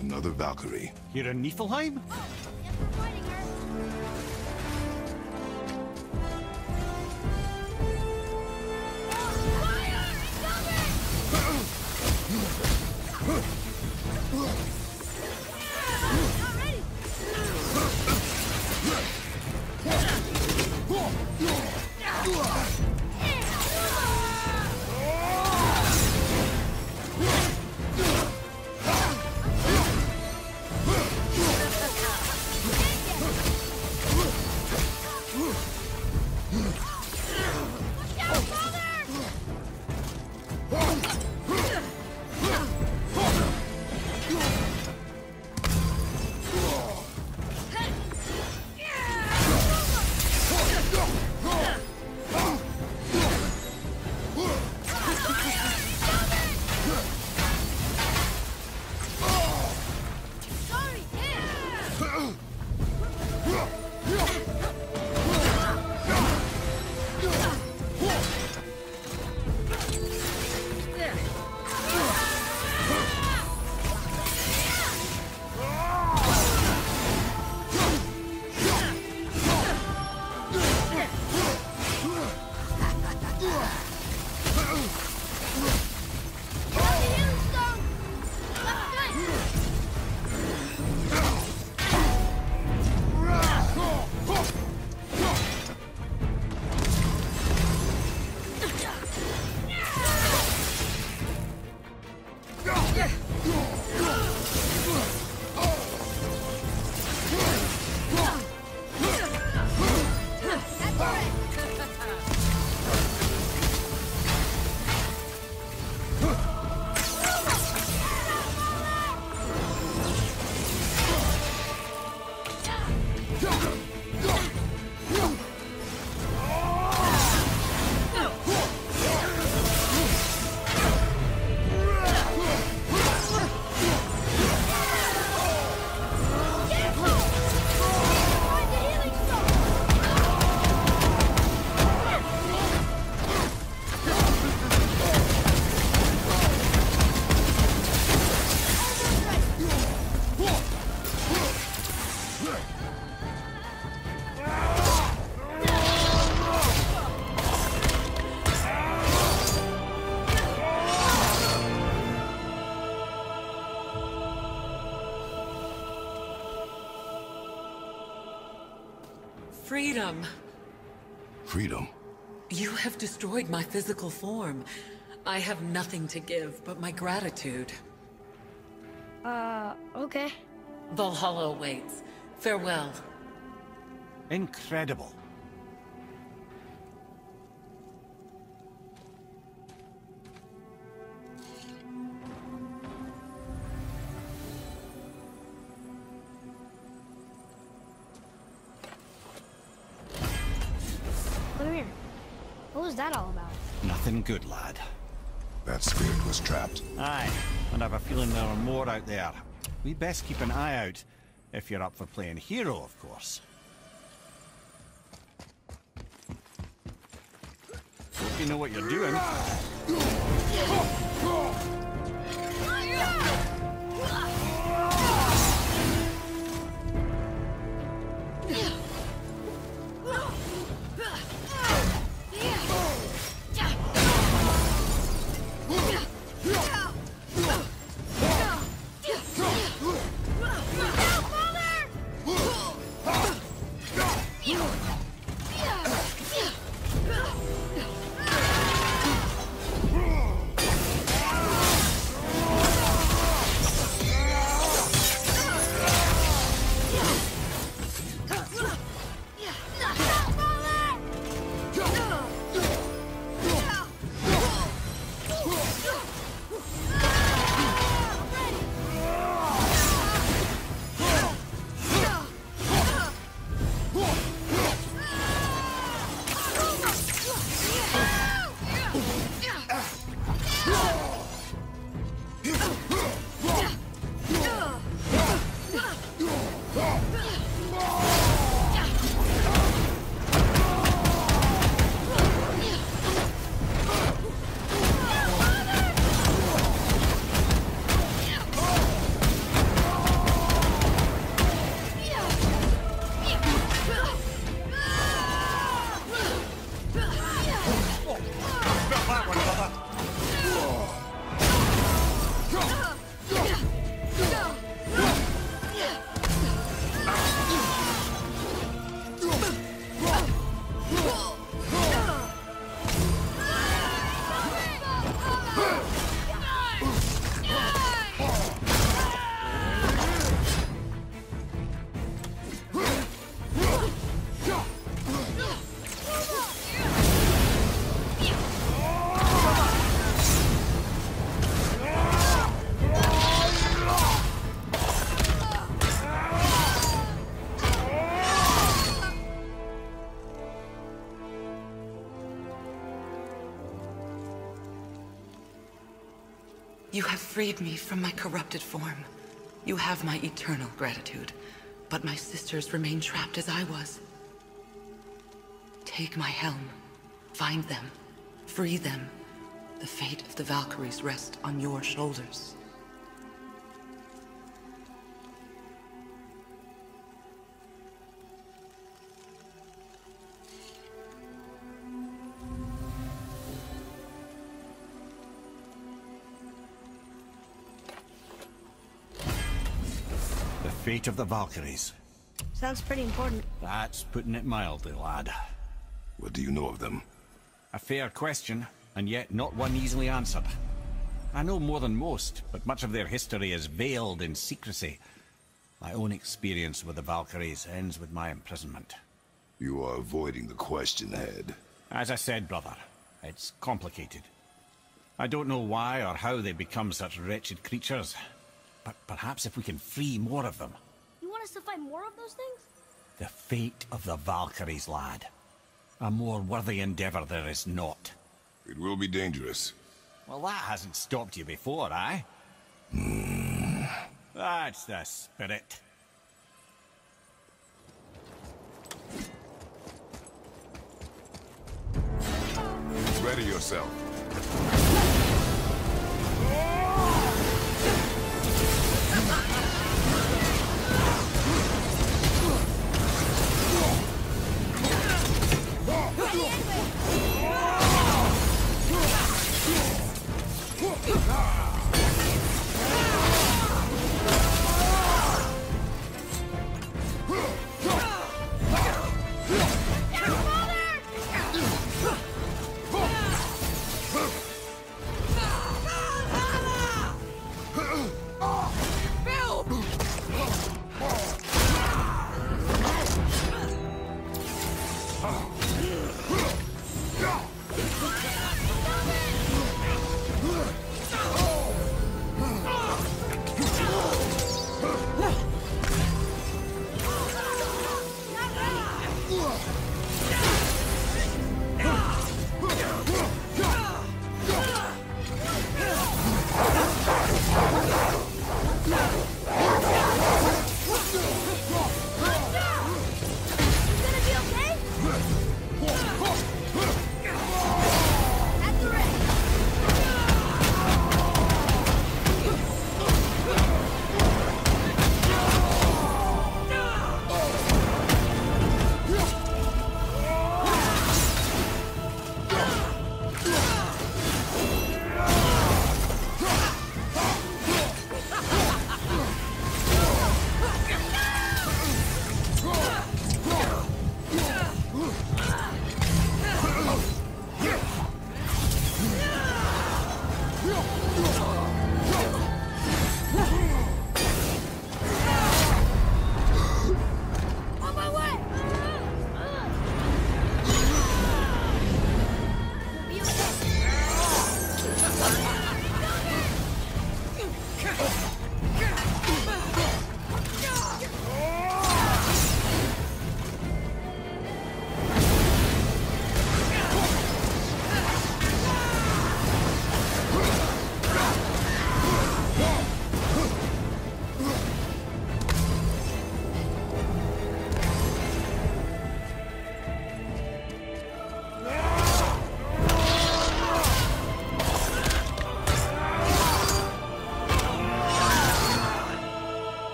Another Valkyrie. You're in Niflheim? Oh, yes, we're fighting her. Freedom. Freedom? You have destroyed my physical form. I have nothing to give but my gratitude. Okay. Valhalla awaits. Farewell. Incredible. Come here. What was that all about? Nothing good, lad. That spirit was trapped. Aye, and I've a feeling there are more out there. We best keep an eye out, if you're up for playing hero, of course. Hope you know what you're doing. You have freed me from my corrupted form. You have my eternal gratitude. But my sisters remain trapped as I was. Take my helm. Find them. Free them. The fate of the Valkyries rests on your shoulders. The fate of the Valkyries. Sounds pretty important. That's putting it mildly, lad. What do you know of them? A fair question, and yet not one easily answered. I know more than most, but much of their history is veiled in secrecy. My own experience with the Valkyries ends with my imprisonment. You are avoiding the question, Head. As I said, brother, it's complicated. I don't know why or how they become such wretched creatures, but perhaps if we can free more of them. You want us to fight more of those things? The fate of the Valkyries, lad. A more worthy endeavor there is not. It will be dangerous. Well, that hasn't stopped you before, eh? That's the spirit. Ready yourself.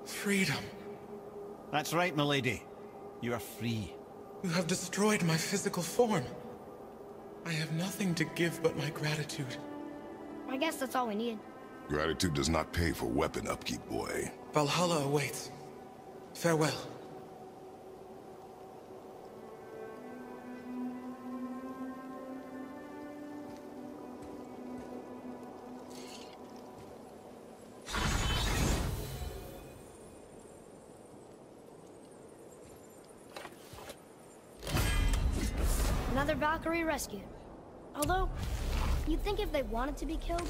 Freedom. That's right, milady. You are free. You have destroyed my physical form. I have nothing to give but my gratitude. I guess that's all we need. Gratitude does not pay for weapon upkeep, boy. Valhalla awaits. Farewell. Another Valkyrie rescued. Although, you'd think if they wanted to be killed,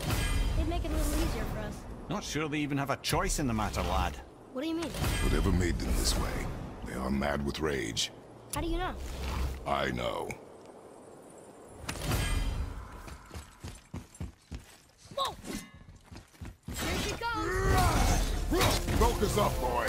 they'd make it a little easier for us. Not sure they even have a choice in the matter, lad. What do you mean? Whatever made them this way, they are mad with rage. How do you know? I know. Whoa! Here she comes! Focus up, boy.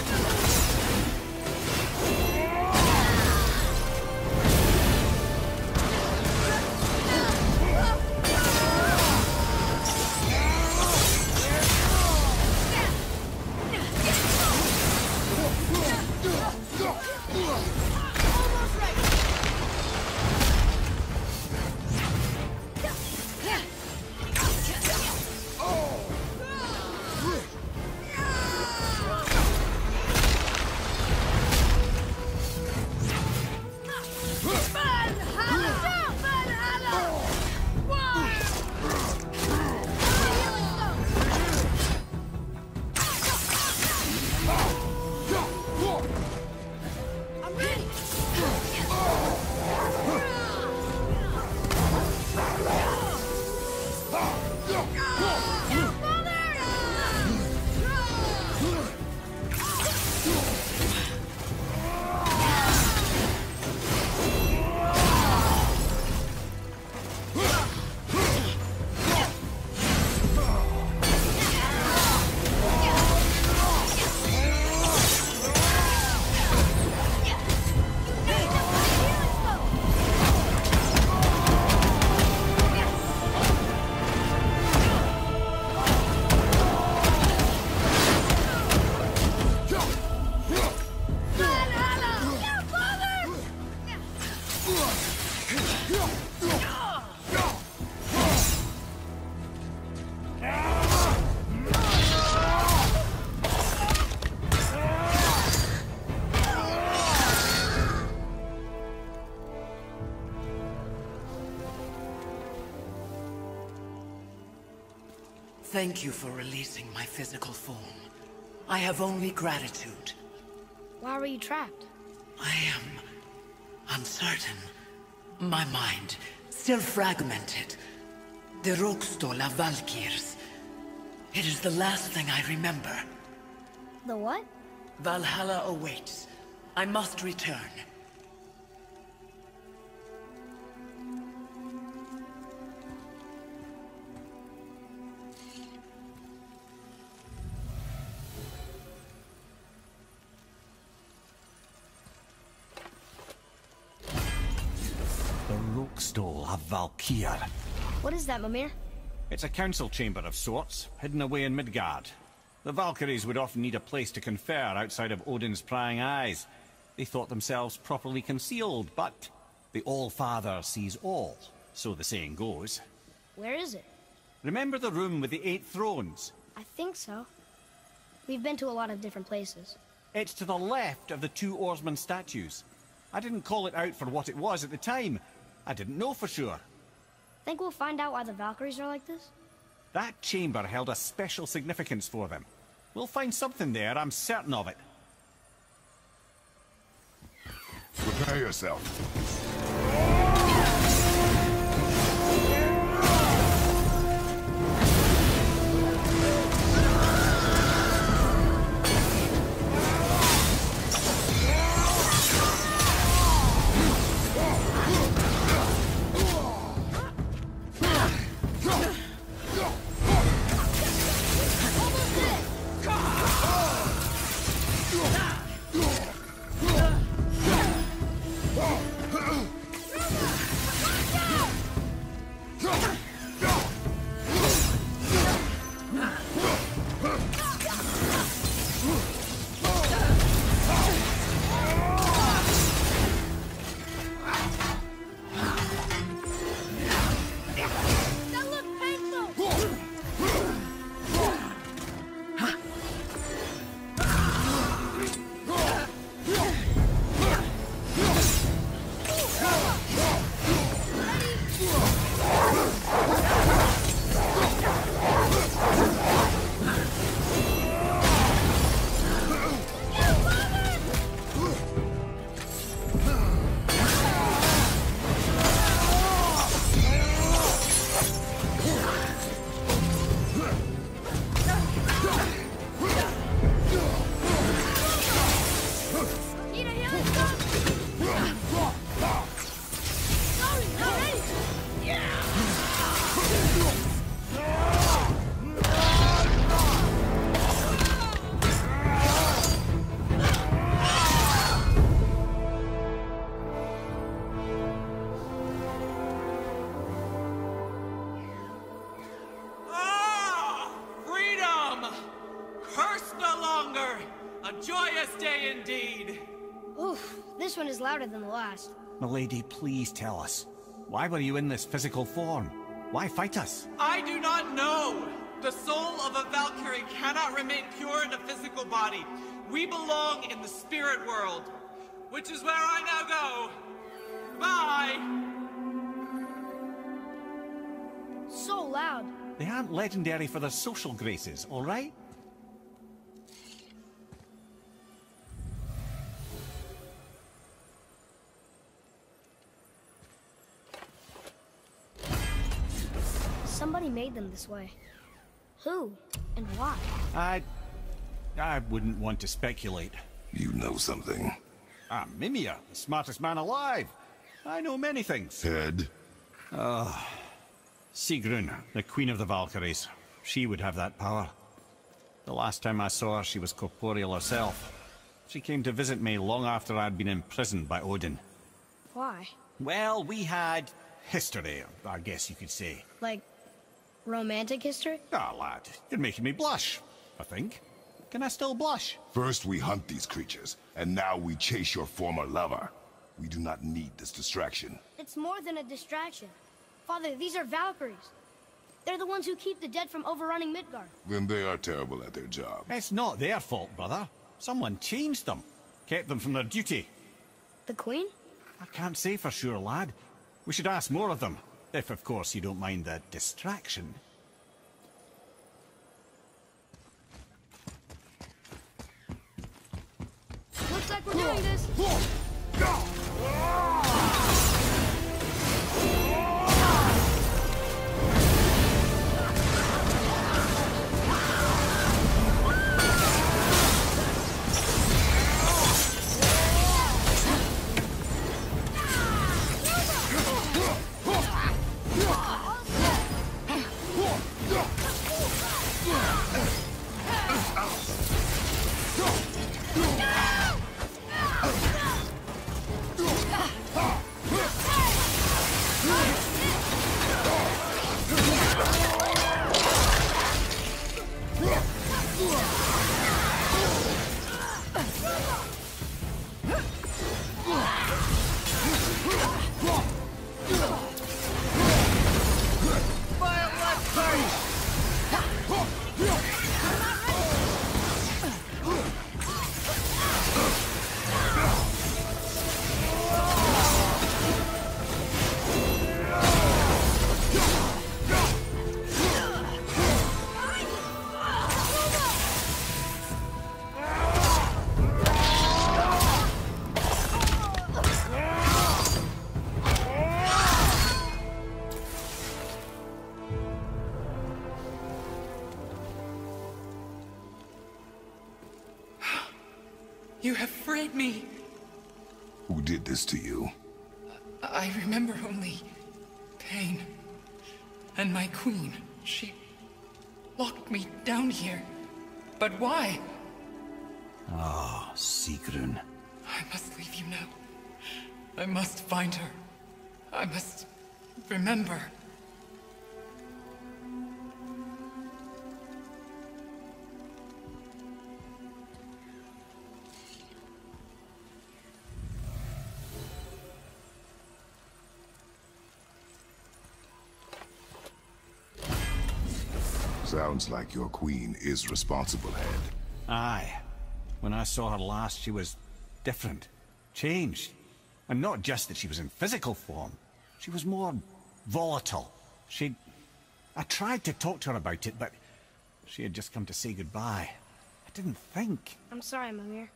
Thank you for releasing my physical form. I have only gratitude. Why were you trapped? I am uncertain. My mind, still fragmented. The Rokstola Valkyries. It is the last thing I remember. The what? Valhalla awaits. I must return. Rokstol of Valkyrie. What is that, Mimir? It's a council chamber of sorts, hidden away in Midgard. The Valkyries would often need a place to confer outside of Odin's prying eyes. They thought themselves properly concealed, but the All-Father sees all, so the saying goes. Where is it? Remember the room with the 8 thrones? I think so. We've been to a lot of different places. It's to the left of the 2 oarsman statues. I didn't call it out for what it was at the time. I didn't know for sure. Think we'll find out why the Valkyries are like this? That chamber held a special significance for them. We'll find something there, I'm certain of it. Prepare yourself. This one is louder than the last. Milady, please tell us. Why were you in this physical form? Why fight us? I do not know! The soul of a Valkyrie cannot remain pure in a physical body. We belong in the spirit world, which is where I now go. Bye! So loud. They aren't legendary for their social graces, all right? Somebody made them this way. Who? And why? I wouldn't want to speculate. You know something. I'm Mimir, the smartest man alive. I know many things. Head? Sigrun, the Queen of the Valkyries. She would have that power. The last time I saw her, she was corporeal herself. She came to visit me long after I'd been imprisoned by Odin. Why? Well, we had history, I guess you could say. Like, romantic history? Ah, lad, you're making me blush, I think. Can I still blush? First we hunt these creatures, and now we chase your former lover. We do not need this distraction. It's more than a distraction. Father, these are Valkyries. They're the ones who keep the dead from overrunning Midgard. Then they are terrible at their job. It's not their fault, brother. Someone changed them. Kept them from their duty. The Queen? I can't say for sure, lad. We should ask more of them. If, of course, you don't mind the distraction. Looks like we're doing this. You have freed me. Who did this to you? I remember only pain. And my queen, she locked me down here. But why? Ah, Sigrun. I must leave you now. I must find her. I must remember. Sounds like your queen is responsible, Head. Aye. When I saw her last, she was different. Changed. And not just that she was in physical form. She was more volatile. I tried to talk to her about it, but she had just come to say goodbye. I didn't think. I'm sorry, Mimir.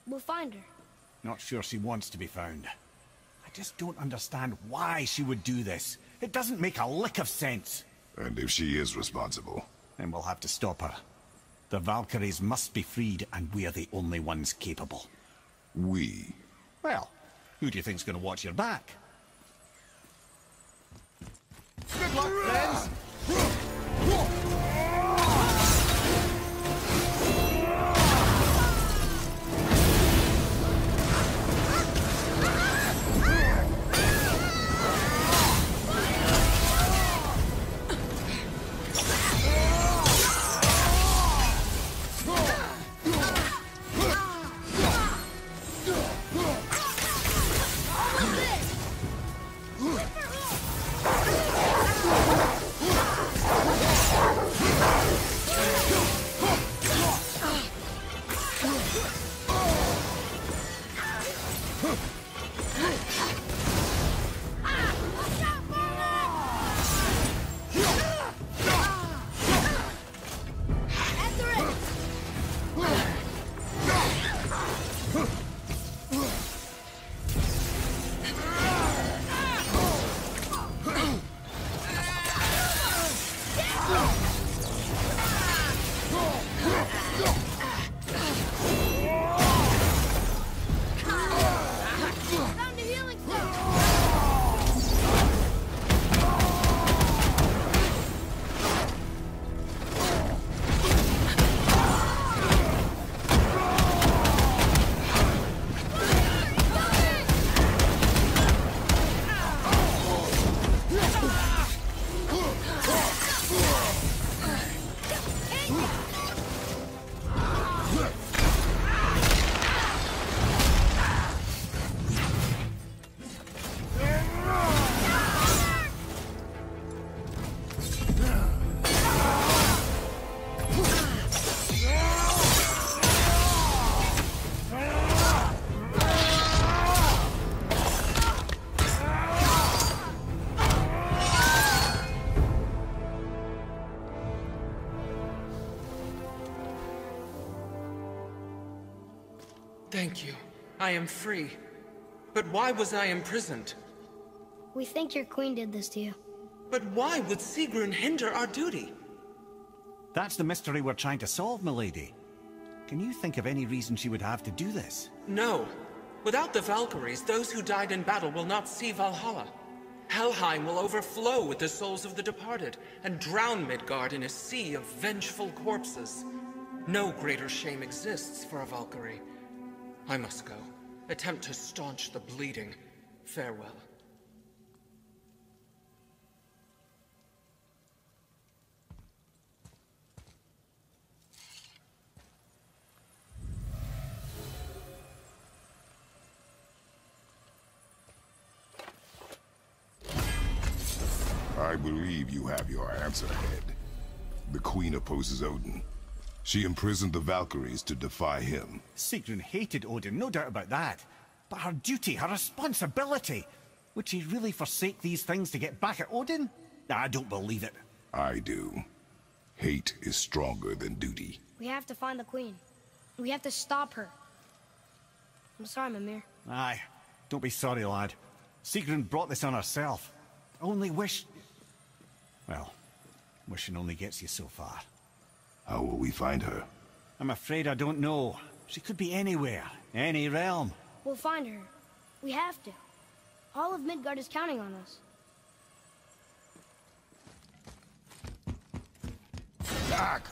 We'll find her. Not sure she wants to be found. I just don't understand why she would do this. It doesn't make a lick of sense. And if she is responsible? Then we'll have to stop her. The Valkyries must be freed, and we're the only ones capable. We? Well, who do you think's going to watch your back? Good luck, friends! I am free. But why was I imprisoned? We think your queen did this to you. But why would Sigrun hinder our duty? That's the mystery we're trying to solve, milady. Can you think of any reason she would have to do this? No. Without the Valkyries, those who died in battle will not see Valhalla. Helheim will overflow with the souls of the departed, and drown Midgard in a sea of vengeful corpses. No greater shame exists for a Valkyrie. I must go. Attempt to staunch the bleeding. Farewell. I believe you have your answer, Head. The Queen opposes Odin. She imprisoned the Valkyries to defy him. Sigrun hated Odin, no doubt about that. But her duty, her responsibility... Would she really forsake these things to get back at Odin? I don't believe it. I do. Hate is stronger than duty. We have to find the queen. We have to stop her. I'm sorry, Mimir. Aye. Don't be sorry, lad. Sigrun brought this on herself. Only wish... Well, wishing only gets you so far. How will we find her? I'm afraid I don't know. She could be anywhere, any realm. We'll find her. We have to. All of Midgard is counting on us. Back!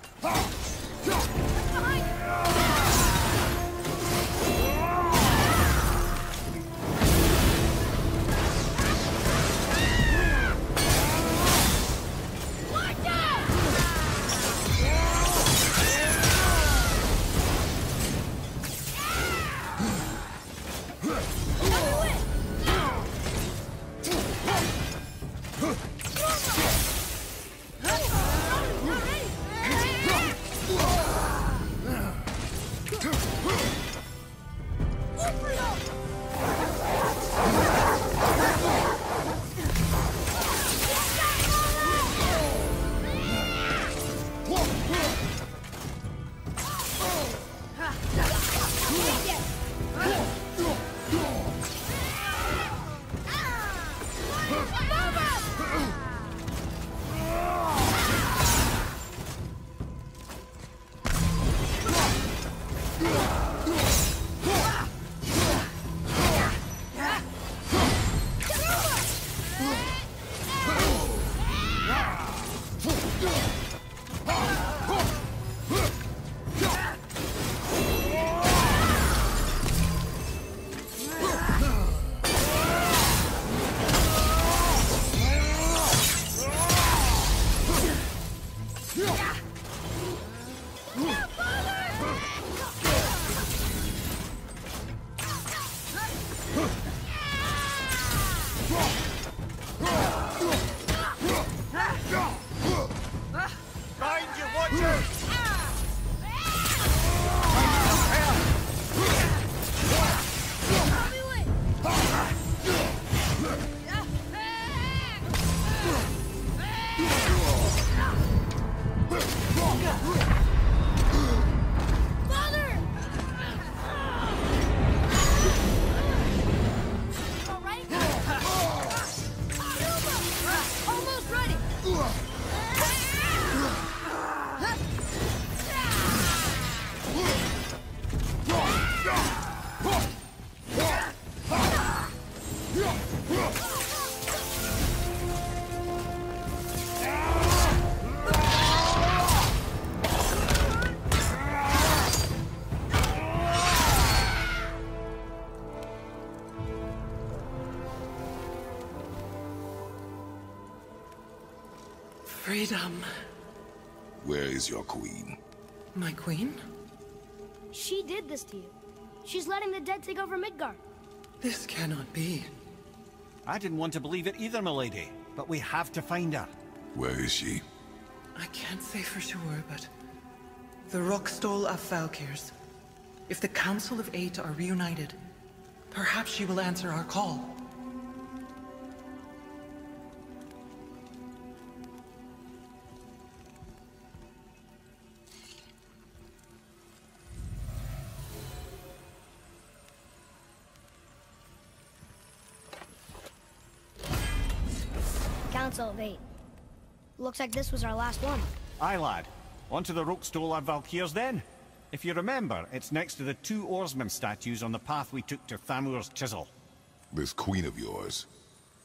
Freedom. Where is your queen? My queen? She did this to you. She's letting the dead take over Midgard. This cannot be. I didn't want to believe it either, milady. But we have to find her. Where is she? I can't say for sure, but... The Rockstall of Valkyrs. If the Council of Eight are reunited, perhaps she will answer our call. Council of 8. Looks like this was our last one. Aye, lad. On to the Rokestola Valkyries then. If you remember, it's next to the 2 oarsmen statues on the path we took to Thamur's chisel. This queen of yours,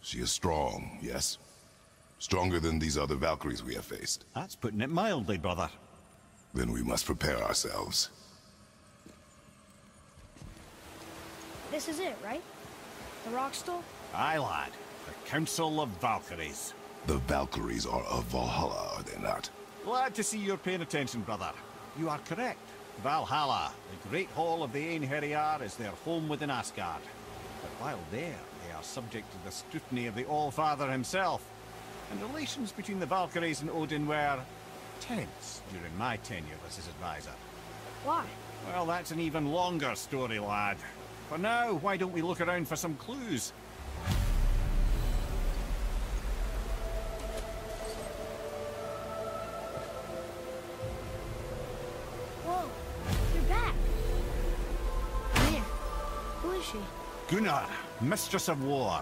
she is strong, yes? Stronger than these other Valkyries we have faced. That's putting it mildly, brother. Then we must prepare ourselves. This is it, right? The Rockstall? Aye, lad. The Council of Valkyries. The Valkyries are of Valhalla, are they not? Glad to see you're paying attention, brother. You are correct. Valhalla, the great hall of the Einherjar, is their home within Asgard. But while there, they are subject to the scrutiny of the All-Father himself. And relations between the Valkyries and Odin were tense during my tenure as his advisor. Why? Well, that's an even longer story, lad. For now, why don't we look around for some clues? Whoa, you're back. Come here. Who is she? Gunnar, Mistress of War.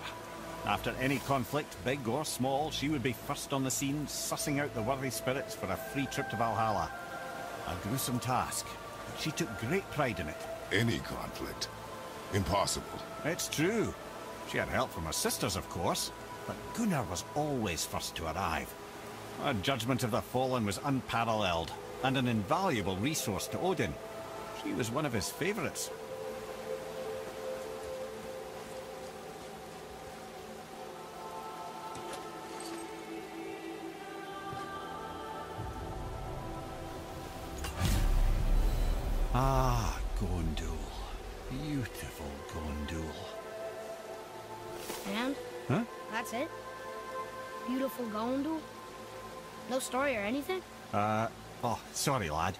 After any conflict, big or small, she would be first on the scene, sussing out the worthy spirits for a free trip to Valhalla. A gruesome task, but she took great pride in it. Any conflict? Impossible. It's true. She had help from her sisters, of course, but Gunnar was always first to arrive. Her judgment of the fallen was unparalleled, and an invaluable resource to Odin. She was one of his favorites. Ah, Gondul. Beautiful Gondul. And? Huh? That's it? Beautiful Gondul? No story or anything? Oh, sorry, lad.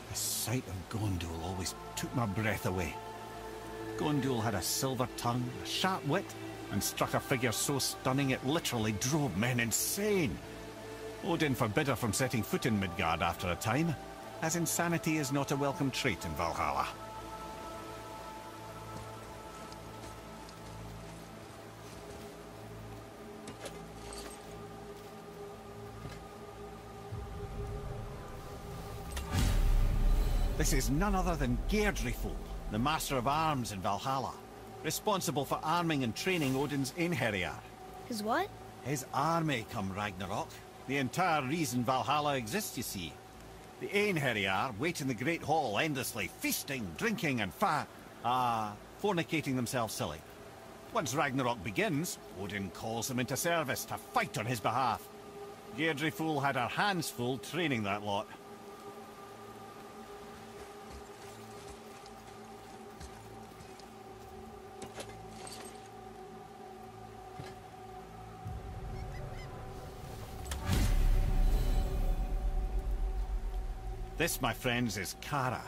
The sight of Gondul always took my breath away. Gondul had a silver tongue, a sharp wit, and struck a figure so stunning it literally drove men insane. Odin forbid her from setting foot in Midgard after a time, as insanity is not a welcome trait in Valhalla. This is none other than Geirdriful, the Master of Arms in Valhalla, responsible for arming and training Odin's Einherjar. His what? His army come Ragnarok. The entire reason Valhalla exists, you see. The Einherjar wait in the Great Hall endlessly, feasting, drinking, and fornicating themselves silly. Once Ragnarok begins, Odin calls them into service to fight on his behalf. Geirdriful had her hands full training that lot. This, my friends, is Kara.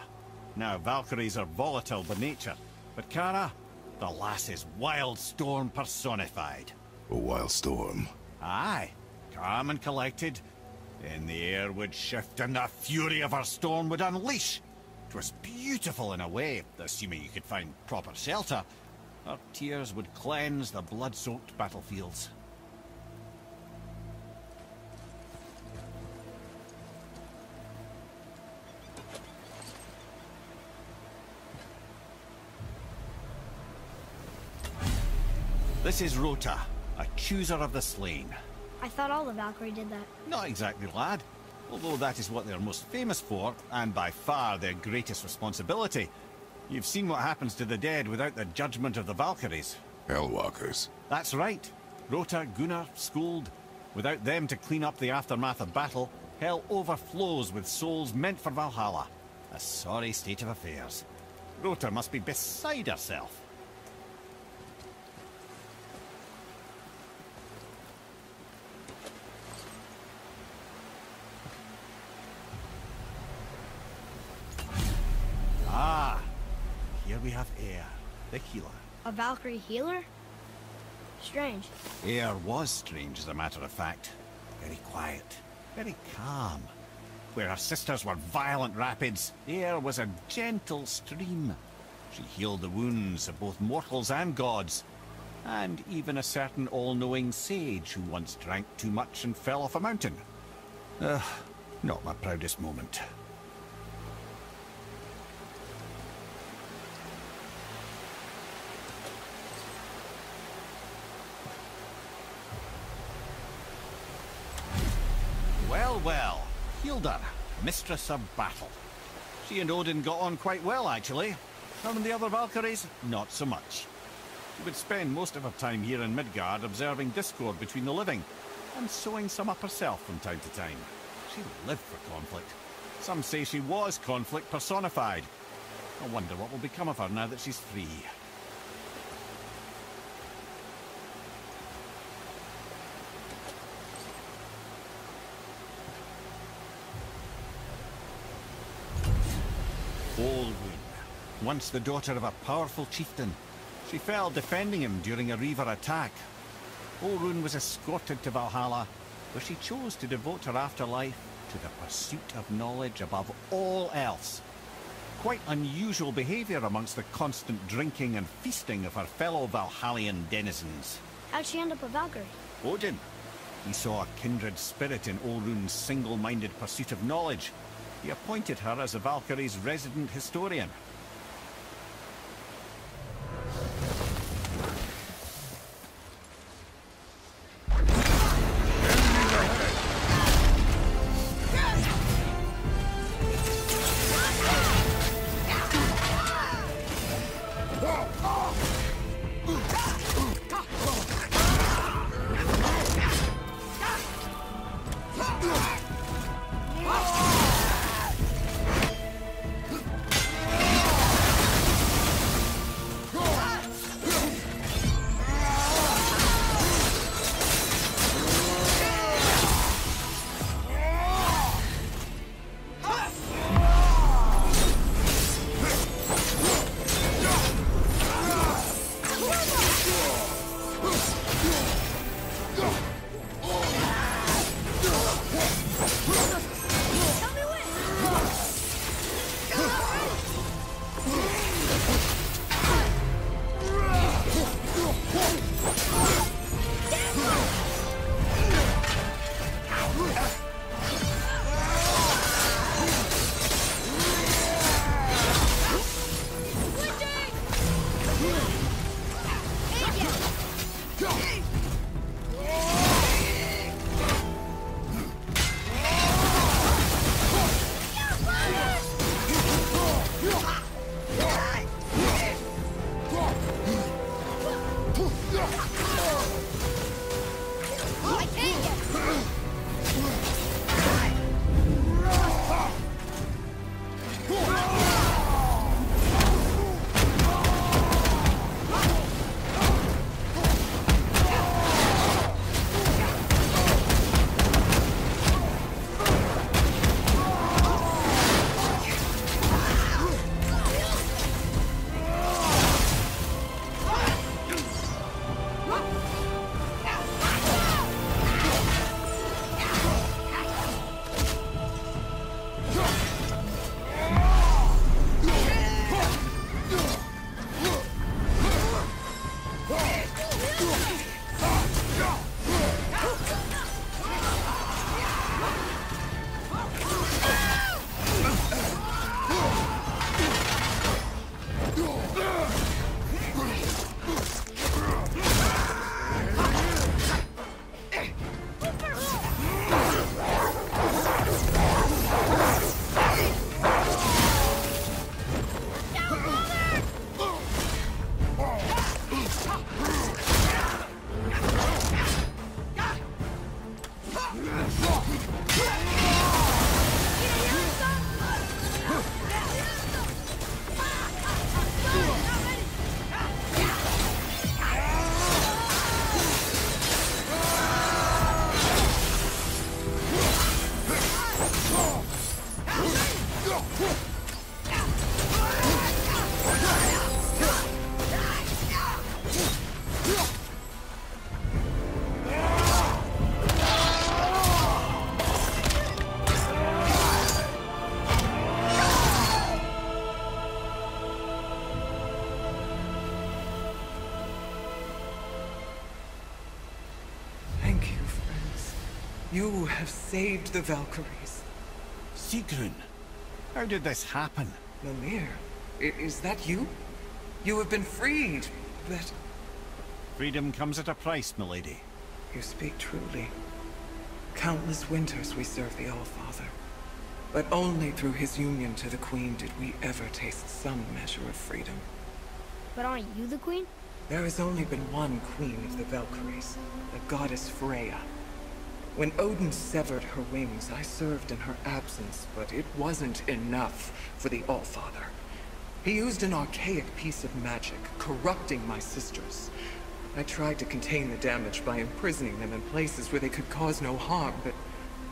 Now, Valkyries are volatile by nature, but Kara, the lass is wild storm personified. A wild storm. Aye, calm and collected. Then the air would shift and the fury of her storm would unleash. 'Twas beautiful in a way, assuming you could find proper shelter. Her tears would cleanse the blood-soaked battlefields. This is Rota, a chooser of the slain. I thought all the Valkyrie did that. Not exactly, lad. Although that is what they're most famous for, and by far their greatest responsibility. You've seen what happens to the dead without the judgment of the Valkyries. Hellwalkers. That's right. Rota, Gunnar, Skuld. Without them to clean up the aftermath of battle, hell overflows with souls meant for Valhalla. A sorry state of affairs. Rota must be beside herself. Ah, here we have Air, the healer. A Valkyrie healer? Strange. Air was strange, as a matter of fact. Very quiet, very calm. Where her sisters were violent rapids, Air was a gentle stream. She healed the wounds of both mortals and gods. and even a certain all-knowing sage who once drank too much and fell off a mountain. Not my proudest moment. Well, well, Hilda, Mistress of Battle. She and Odin got on quite well, actually. Her and the other Valkyries, not so much. She would spend most of her time here in Midgard observing discord between the living, and sewing some up herself from time to time. She lived for conflict. Some say she was conflict personified. I wonder what will become of her now that she's free. Olrun, once the daughter of a powerful chieftain. She fell defending him during a Reaver attack. Olrun was escorted to Valhalla, where she chose to devote her afterlife to the pursuit of knowledge above all else. Quite unusual behavior amongst the constant drinking and feasting of her fellow Valhallian denizens. How'd she end up a Valkyrie? Odin. He saw a kindred spirit in Olrun's single-minded pursuit of knowledge. He appointed her as the Valkyrie's resident historian. You have saved the Valkyries. Sigrun, how did this happen? Mimir, is that you? You have been freed, but... Freedom comes at a price, milady. You speak truly. Countless winters we served the All-Father. But only through his union to the Queen did we ever taste some measure of freedom. But aren't you the queen? There has only been one Queen of the Valkyries, the goddess Freya. When Odin severed her wings, I served in her absence, but it wasn't enough for the All-Father. He used an archaic piece of magic, corrupting my sisters. I tried to contain the damage by imprisoning them in places where they could cause no harm, but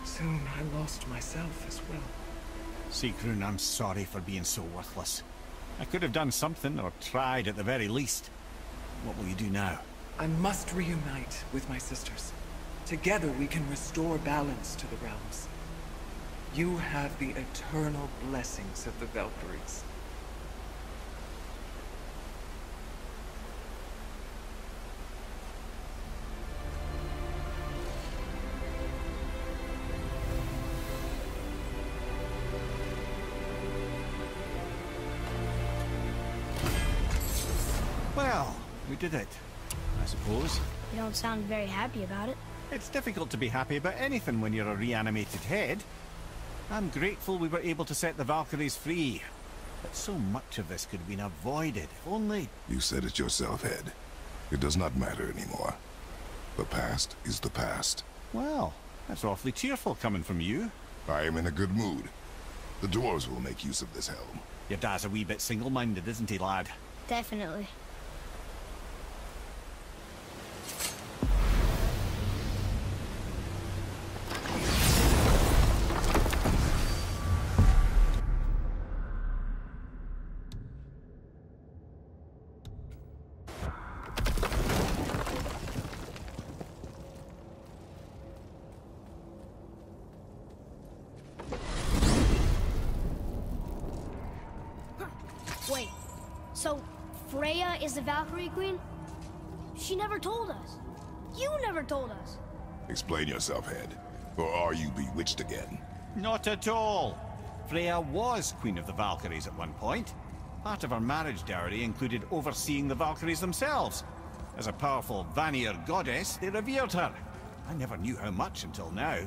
soon I lost myself as well. Sigrun, I'm sorry for being so worthless. I could have done something, or tried at the very least. What will you do now? I must reunite with my sisters. Together we can restore balance to the realms. You have the eternal blessings of the Valkyries. Well, we did it, I suppose. You don't sound very happy about it. It's difficult to be happy about anything when you're a reanimated head. I'm grateful we were able to set the Valkyries free. But so much of this could have been avoided, if only... You said it yourself, Head. It does not matter anymore. The past is the past. Well, that's awfully cheerful coming from you. I am in a good mood. The dwarves will make use of this helm. Your dad's a wee bit single-minded, isn't he, lad? Definitely. Wait, so Freya is the Valkyrie Queen? She never told us. You never told us. Explain yourself, Head. Or are you bewitched again? Not at all. Freya was Queen of the Valkyries at one point. Part of her marriage dowry included overseeing the Valkyries themselves. As a powerful Vanir goddess, they revered her. I never knew how much until now.